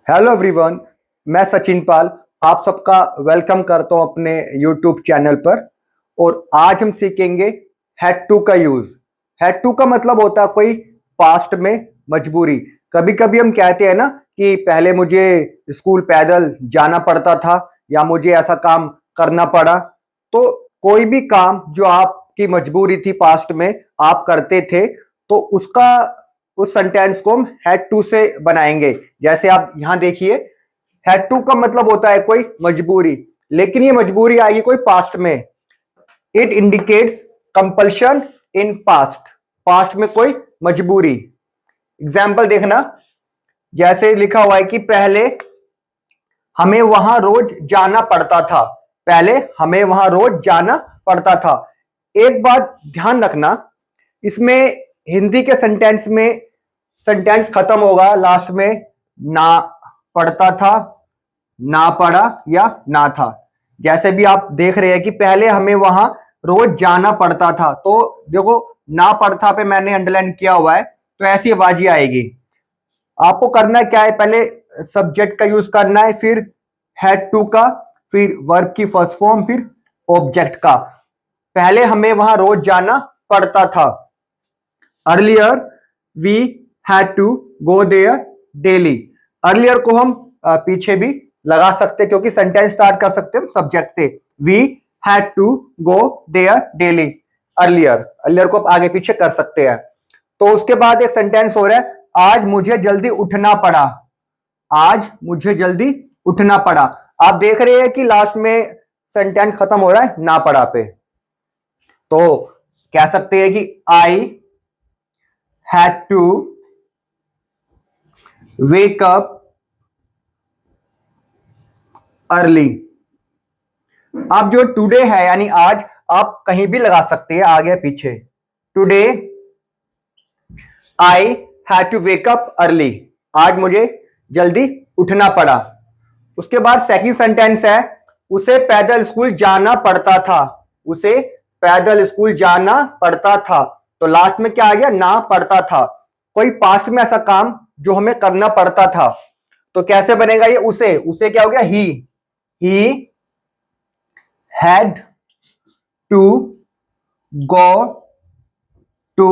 Hello everyone. मैं सचिन पाल आप सबका वेलकम करता हूं अपने यूट्यूब चैनल पर। और आज हम सीखेंगे हैड टू का यूज। हैड टू का मतलब होता है कोई पास्ट में मजबूरी। कभी कभी हम कहते हैं ना कि पहले मुझे स्कूल पैदल जाना पड़ता था या मुझे ऐसा काम करना पड़ा। तो कोई भी काम जो आपकी मजबूरी थी पास्ट में आप करते थे तो उसका उस सेंटेंस को हम हैड टू से बनाएंगे। जैसे आप यहां देखिए, हैड टू का मतलब होता है कोई मजबूरी, लेकिन ये मजबूरी आई कोई पास्ट में। It indicates compulsion in past. Past में कोई मजबूरी। एग्जाम्पल देखना, जैसे लिखा हुआ है कि पहले हमें वहां रोज जाना पड़ता था। पहले हमें वहां रोज जाना पड़ता था। एक बात ध्यान रखना, इसमें हिंदी के सेंटेंस में सेंटेंस खत्म होगा लास्ट में ना पढ़ता था, ना पढ़ा या ना था। जैसे भी आप देख रहे हैं कि पहले हमें वहां रोज जाना पड़ता था, तो देखो ना पढ़ता पे मैंने अंडरलाइन किया हुआ है, तो ऐसी आवाज ही आएगी। आपको करना क्या है, पहले सब्जेक्ट का यूज करना है, फिर हैड टू का, फिर वर्ब की फर्स्ट फॉर्म, फिर ऑब्जेक्ट का। पहले हमें वहां रोज जाना पड़ता था। Earlier we had to go there daily. Earlier को हम पीछे भी लगा सकते क्योंकि सेंटेंस स्टार्ट कर सकते हैं सब्जेक्ट से। We had to go there daily. Earlier earlier को आप आगे पीछे कर सकते हैं। तो उसके बाद एक सेंटेंस हो रहा है, आज मुझे जल्दी उठना पड़ा। आज मुझे जल्दी उठना पड़ा। आप देख रहे हैं कि लास्ट में सेंटेंस खत्म हो रहा है ना पड़ा पे। तो कह सकते हैं कि I had to wake up early. अब जो टुडे है यानी आज, आप कहीं भी लगा सकते हैं आगे पीछे। Today I had to wake up early. आज मुझे जल्दी उठना पड़ा। उसके बाद सेकंड सेंटेंस है, उसे पैदल स्कूल जाना पड़ता था। उसे पैदल स्कूल जाना पड़ता था। तो लास्ट में क्या आ गया, ना पड़ता था। कोई पास्ट में ऐसा काम जो हमें करना पड़ता था, तो कैसे बनेगा ये उसे। उसे क्या हो गया, he had to go to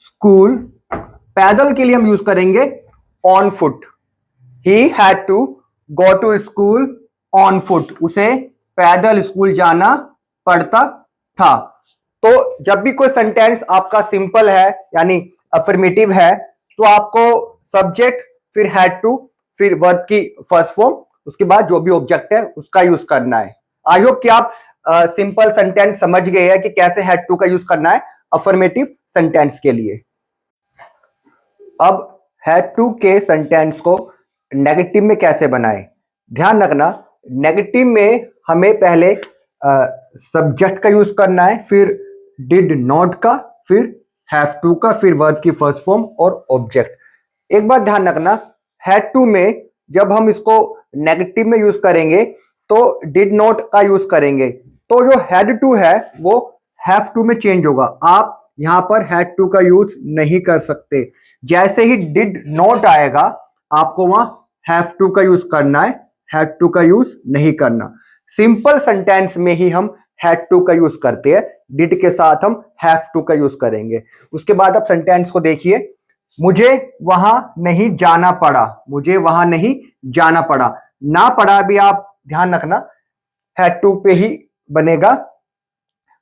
school. पैदल के लिए हम यूज करेंगे on foot. He had to go to school on foot. उसे पैदल स्कूल जाना पड़ता था। तो जब भी कोई सेंटेंस आपका सिंपल है यानी अफर्मेटिव है, तो आपको सब्जेक्ट, फिर हैड टू, फिर वर्ब की फर्स्ट फॉर्म, उसके बाद जो भी ऑब्जेक्ट है उसका यूज करना है। आई होप कि आप सिंपल सेंटेंस समझ गए हैं कि कैसे हैड टू का यूज करना है अफर्मेटिव सेंटेंस के लिए। अब हैड टू के सेंटेंस को नेगेटिव में कैसे बनाएं। ध्यान रखना, नेगेटिव में हमें पहले सब्जेक्ट का यूज करना है, फिर डिड नॉट का, फिर हैव टू का, फिर वर्ब की फर्स्ट फॉर्म और ऑब्जेक्ट। एक बात ध्यान रखना, हैड टू में जब हम इसको नेगेटिव में यूज करेंगे तो डिड नॉट का यूज करेंगे, तो जो हैड टू है वो हैव टू में चेंज होगा। आप यहां पर हैड टू का यूज नहीं कर सकते। जैसे ही डिड नॉट आएगा आपको वहां हैव टू का यूज करना है, हैड टू का यूज नहीं करना। सिंपल सेंटेंस में ही हम हैड टू का यूज करते हैं, डिड के साथ हम हैव टू का यूज करेंगे। उसके बाद आप सेंटेंस को देखिए, मुझे वहां नहीं जाना पड़ा। मुझे वहां नहीं जाना पड़ा। ना पड़ा भी आप ध्यान रखना हैड टू पे ही बनेगा।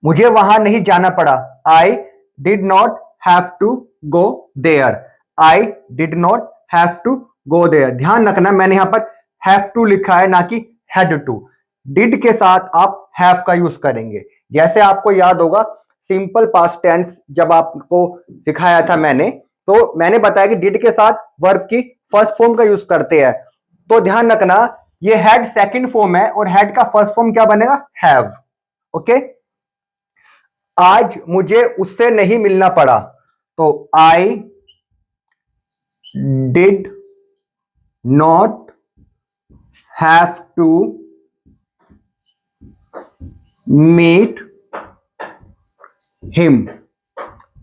मुझे वहां नहीं जाना पड़ा। I did not have to go there. I did not have to go there. ध्यान रखना मैंने यहां पर हैव टू लिखा है ना कि हैड टू। डिड के साथ आप हैव का यूज करेंगे। जैसे आपको याद होगा सिंपल पास्ट टेंस जब आपको सिखाया था मैंने, तो मैंने बताया कि डिड के साथ वर्ब की फर्स्ट फॉर्म का यूज करते हैं। तो ध्यान रखना ये हैड सेकंड फॉर्म है और हैड का फर्स्ट फॉर्म क्या बनेगा, हैव। ओके, आज मुझे उससे नहीं मिलना पड़ा। तो I did not have to meet him.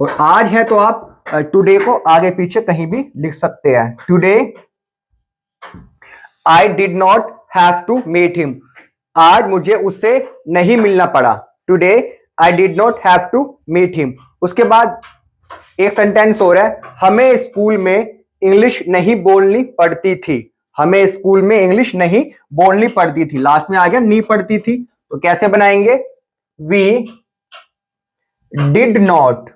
और आज है तो आप टुडे को आगे पीछे कहीं भी लिख सकते हैं। Today I did not have to meet him, आज मुझे उससे नहीं मिलना पड़ा। Today I did not have to meet him. उसके बाद एक सेंटेंस हो रहा है, हमें स्कूल में इंग्लिश नहीं बोलनी पड़ती थी। हमें स्कूल में इंग्लिश नहीं बोलनी पड़ती थी, लास्ट में आ गया नहीं पड़ती थी, तो कैसे बनाएंगे? We did not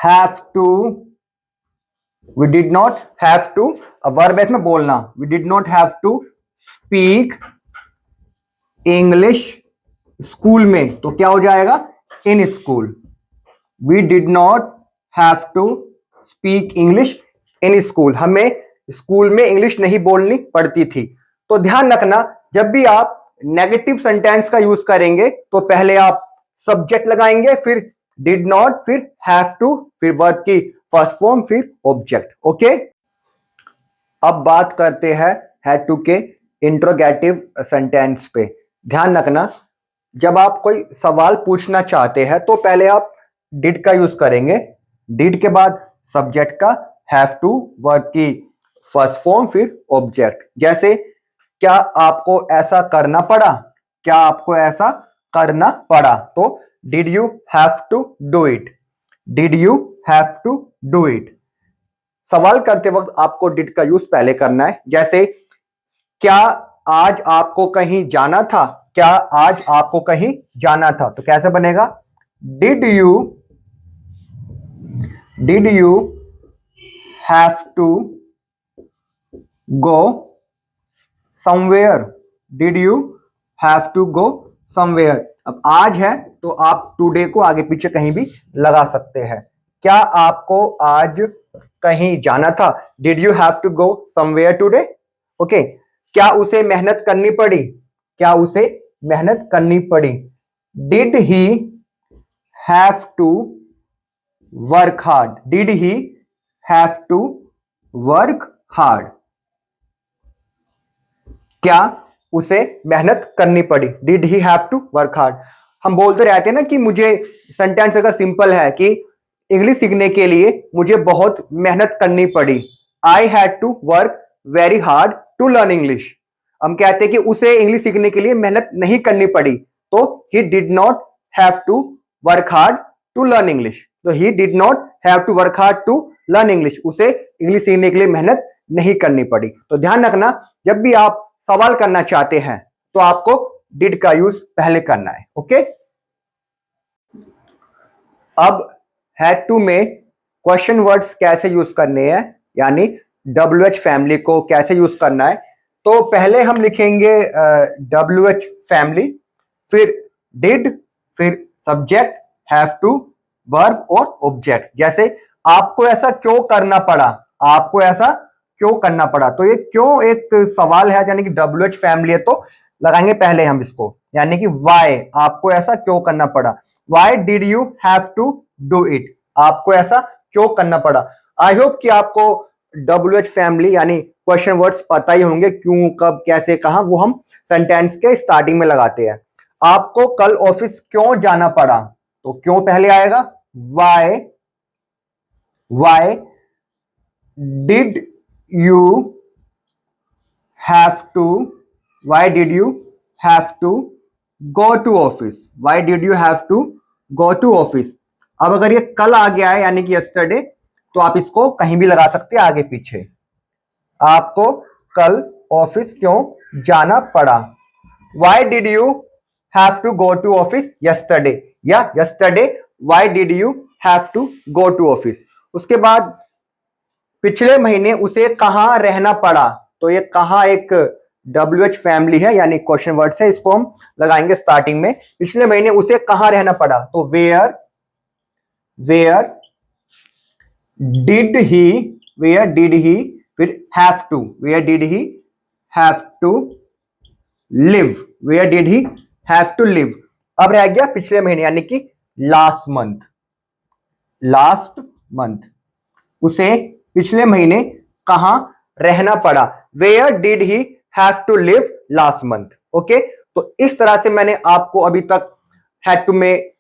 have to, we did not have to, verb है इसमें बोलना, we did not have to speak English school में, तो क्या हो जाएगा? In school. We did not have to speak English in school, हमें स्कूल में इंग्लिश नहीं बोलनी पड़ती थी। तो ध्यान रखना, जब भी आप नेगेटिव सेंटेंस का यूज करेंगे तो पहले आप सब्जेक्ट लगाएंगे, फिर डिड नॉट, फिर हैव टू, फिर वर्ब की फर्स्ट फॉर्म, फिर ऑब्जेक्ट। ओके, अब बात करते हैं हैड टू के इंट्रोगेटिव सेंटेंस पे। ध्यान रखना, जब आप कोई सवाल पूछना चाहते हैं तो पहले आप डिड का यूज करेंगे, डिड के बाद सब्जेक्ट का, हैव टू, वर्ब की फर्स्ट फॉर्म, फिर ऑब्जेक्ट। जैसे क्या आपको ऐसा करना पड़ा, क्या आपको ऐसा करना पड़ा, तो did you have to do it, did you have to do it. सवाल करते वक्त आपको डिड का यूज पहले करना है। जैसे क्या आज आपको कहीं जाना था, क्या आज आपको कहीं जाना था, तो कैसे बनेगा? Did you have to go somewhere, did you have to go somewhere. अब आज है तो आप टुडे को आगे पीछे कहीं भी लगा सकते हैं। क्या आपको आज कहीं जाना था, did you have to go somewhere today. Okay, क्या उसे मेहनत करनी पड़ी, क्या उसे मेहनत करनी पड़ी, did he have to work hard, did he have to work hard. क्या उसे मेहनत करनी पड़ी, did he have to work hard. हम बोलते रहते हैं ना कि मुझे, सेंटेंस अगर सिंपल है कि इंग्लिश सीखने के लिए मुझे बहुत मेहनत करनी पड़ी, I had to work very hard to learn English. हम कहते हैं कि उसे इंग्लिश सीखने के लिए मेहनत नहीं करनी पड़ी, तो he did not have to work hard to learn English. तो he did not have to work hard to learn English, उसे इंग्लिश सीखने के लिए मेहनत नहीं करनी पड़ी। तो ध्यान रखना, जब भी आप सवाल करना चाहते हैं तो आपको डिड का यूज पहले करना है। ओके, अब हैड टू में क्वेश्चन वर्ड्स कैसे यूज करने हैं, यानी WH फैमिली को कैसे यूज करना है। तो पहले हम लिखेंगे WH फैमिली, फिर डिड, फिर सब्जेक्ट, हैव टू, वर्ब और ऑब्जेक्ट। जैसे आपको ऐसा क्यों करना पड़ा, आपको ऐसा क्यों करना पड़ा, तो ये क्यों एक सवाल है, यानी कि WH फैमिली है, तो लगाएंगे पहले हम इसको, यानी कि वाई, आपको ऐसा क्यों करना पड़ा। Why did you have to do it, आपको ऐसा क्यों करना पड़ा। आई होप कि आपको WH फैमिली यानी क्वेश्चन वर्ड्स पता ही होंगे, क्यों, कब, कैसे, कहां, वो हम सेंटेंस के स्टार्टिंग में लगाते हैं। आपको कल ऑफिस क्यों जाना पड़ा, तो क्यों पहले आएगा। Why did you have to, why did you have to go to office, why did you have to go to office. अब अगर ये कल आ गया है यानी कि यस्टरडे, तो आप इसको कहीं भी लगा सकते हैं आगे पीछे। आपको कल ऑफिस क्यों जाना पड़ा, why did you have to go to office yesterday, या yesterday why did you have to go to office. उसके बाद पिछले महीने उसे कहां रहना पड़ा, तो ये कहां एक WH फैमिली है यानी क्वेश्चन वर्ड है, इसको हम लगाएंगे स्टार्टिंग में। पिछले महीने उसे कहां रहना पड़ा, तो वेयर डिड ही, फिर have to, where did he have to live, where did he have to live. अब रह गया पिछले महीने यानी कि लास्ट मंथ, उसे पिछले महीने कहां रहना पड़ा, where did he have to live last month. Okay, तो इस तरह से मैंने आपको अभी तक हैड टू में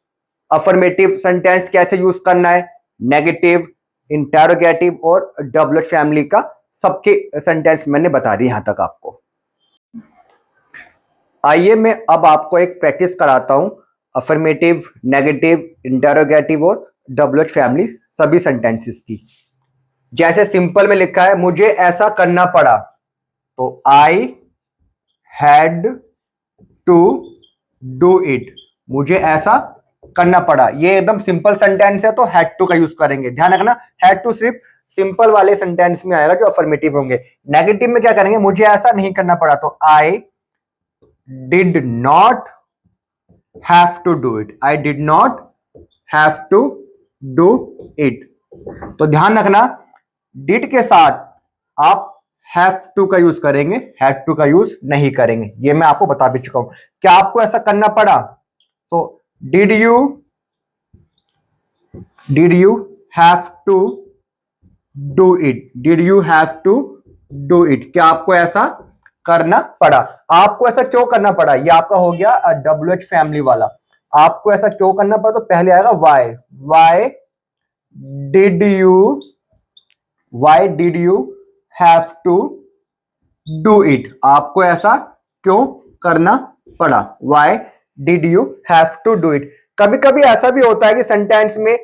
अफर्मेटिव सेंटेंस कैसे यूज करना है, नेगेटिव, इंटेरोगेटिव और WH फैमिली का सबके सेंटेंस मैंने बता दी यहां तक आपको। आइए मैं अब आपको एक प्रैक्टिस कराता हूं अफर्मेटिव, नेगेटिव, इंटरोगेटिव और डबल फैमिली सभी सेंटेंसेस की। जैसे सिंपल में लिखा है मुझे ऐसा करना पड़ा, तो I had to do it, मुझे ऐसा करना पड़ा। ये एकदम सिंपल सेंटेंस है तो हैड टू का यूज करेंगे। ध्यान रखना, हैड टू सिर्फ सिंपल वाले सेंटेंस में आएगा जो अफर्मेटिव होंगे। नेगेटिव में क्या करेंगे, मुझे ऐसा नहीं करना पड़ा, तो I did not have to do it, I did not have to do it. तो ध्यान रखना, डिड के साथ आप हैव टू का यूज करेंगे, हैड टू का यूज नहीं करेंगे। ये मैं आपको बता भी चुका हूं। क्या आपको ऐसा करना पड़ा, तो did you have to do it, did you have to do it, क्या आपको ऐसा करना पड़ा। आपको ऐसा क्यों करना पड़ा, ये आपका हो गया डब्ल्यू एच फैमिली वाला। आपको ऐसा क्यों करना पड़ा, तो पहले आएगा why did you have to do it, आपको ऐसा क्यों करना पड़ा, why did you have to do it. कभी कभी ऐसा भी होता है कि सेंटेंस में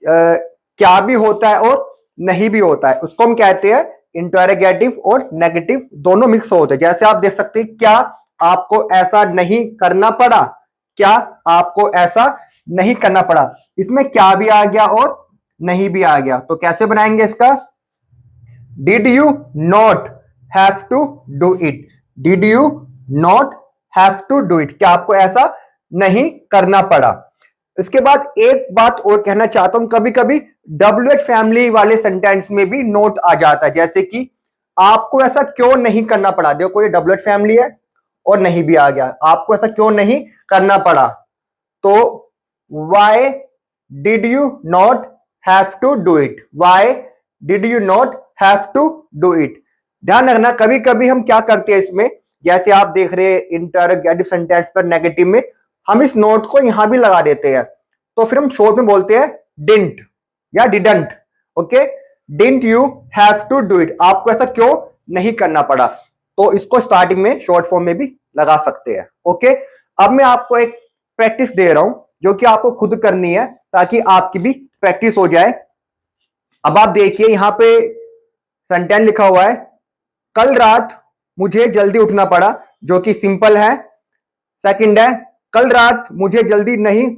क्या भी होता है और नहीं भी होता है, उसको हम कहते हैं इंटरोगेटिव और नेगेटिव दोनों मिक्स होते हैं। जैसे आप देख सकते हैं, क्या आपको ऐसा नहीं करना पड़ा, क्या आपको ऐसा नहीं करना पड़ा, इसमें क्या भी आ गया और नहीं भी आ गया। तो कैसे बनाएंगे इसका, did you not have to do it, did you not have to do it, क्या आपको ऐसा नहीं करना पड़ा। इसके बाद एक बात और कहना चाहता हूं, कभी कभी डब्ल्यू एच फैमिली वाले सेंटेंस में भी नोट आ जाता है, जैसे कि आपको ऐसा क्यों नहीं करना पड़ा। देखो ये डब्ल्यू एच फैमिली है और नहीं भी आ गया, आपको ऐसा क्यों नहीं करना पड़ा, तो why did you not have to do it, why did you not have to do it. ध्यान रखना, कभी कभी हम क्या करते हैं इसमें, जैसे आप देख रहे हैं इंटरोगेटिव सेंटेंस पर नेगेटिव में हम इस नोट को यहां भी लगा देते हैं, तो फिर हम शॉर्ट में बोलते हैं डिडंट या didn't. Okay, didn't you have to do it, आपको ऐसा क्यों नहीं करना पड़ा, तो इसको स्टार्टिंग में शॉर्ट फॉर्म में भी लगा सकते हैं। ओके, अब मैं आपको एक प्रैक्टिस दे रहा हूं जो कि आपको खुद करनी है ताकि आपकी भी प्रैक्टिस हो जाए। अब आप देखिए यहां पे सेंटेंस लिखा हुआ है, कल रात मुझे जल्दी उठना पड़ा, जो कि सिंपल है। सेकंड है, कल रात मुझे जल्दी नहीं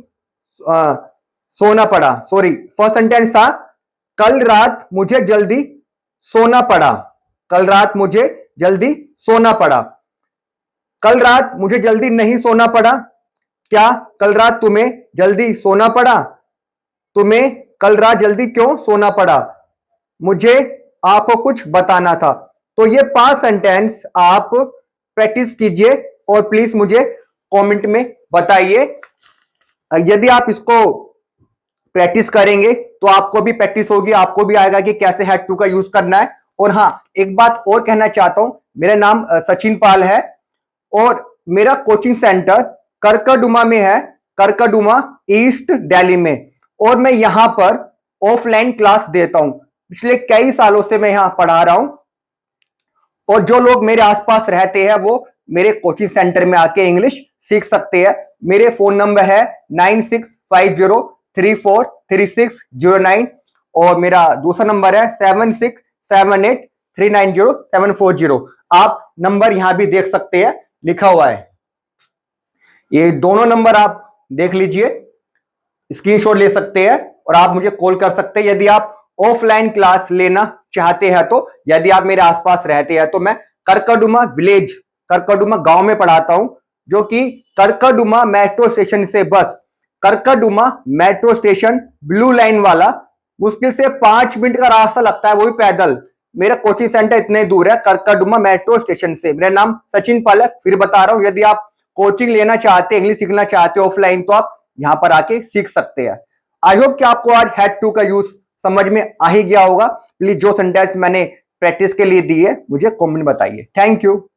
सोना पड़ा, सॉरी फर्स्ट सेंटेंस था कल रात मुझे जल्दी सोना पड़ा, कल रात मुझे जल्दी सोना पड़ा। कल रात मुझे जल्दी नहीं सोना पड़ा, क्या कल रात तुम्हें जल्दी सोना पड़ा, तुम्हें कल रात जल्दी क्यों सोना पड़ा, मुझे आपको कुछ बताना था। तो ये 5 सेंटेंस आप प्रैक्टिस कीजिए और प्लीज मुझे कमेंट में बताइए। यदि आप इसको प्रैक्टिस करेंगे तो आपको भी प्रैक्टिस होगी, आपको भी आएगा कि कैसे हैड टू का यूज करना है। और हाँ, एक बात और कहना चाहता हूं, मेरा नाम सचिन पाल है और मेरा कोचिंग सेंटर करकड़ुमा में है, करकड़ुमा ईस्ट दिल्ली में, और मैं यहां पर ऑफलाइन क्लास देता हूं। पिछले कई सालों से मैं यहां पढ़ा रहा हूं और जो लोग मेरे आसपास रहते हैं वो मेरे कोचिंग सेंटर में आके इंग्लिश सीख सकते हैं। मेरे फोन नंबर है 9650343609 और मेरा दूसरा नंबर है 7678390740। आप नंबर यहां भी देख सकते हैं, लिखा हुआ है। ये दोनों नंबर आप देख लीजिए, स्क्रीनशॉट ले सकते हैं और आप मुझे कॉल कर सकते हैं यदि आप ऑफलाइन क्लास लेना चाहते हैं। तो यदि आप मेरे आसपास रहते हैं तो मैं करकड़ुमा विलेज, करकड़ुमा गांव में पढ़ाता हूं, जो कि करकड़ुमा मेट्रो स्टेशन से बस, करकड़ुमा मेट्रो स्टेशन ब्लू लाइन वाला, मुश्किल से 5 मिनट का रास्ता लगता है, वो भी पैदल। मेरा कोचिंग सेंटर इतने दूर है करकड़ुमा मेट्रो स्टेशन से। मेरा नाम सचिन पाल है, फिर बता रहा हूं, यदि आप कोचिंग लेना चाहते हैं, इंग्लिश सीखना चाहते हो ऑफलाइन, तो आप यहां पर आके सीख सकते हैं। आई होप कि आपको आज हैड टू का यूज समझ में आ ही गया होगा। प्लीज जो सेंटेंस मैंने प्रैक्टिस के लिए दी है मुझे कमेंट बताइए। Thank you.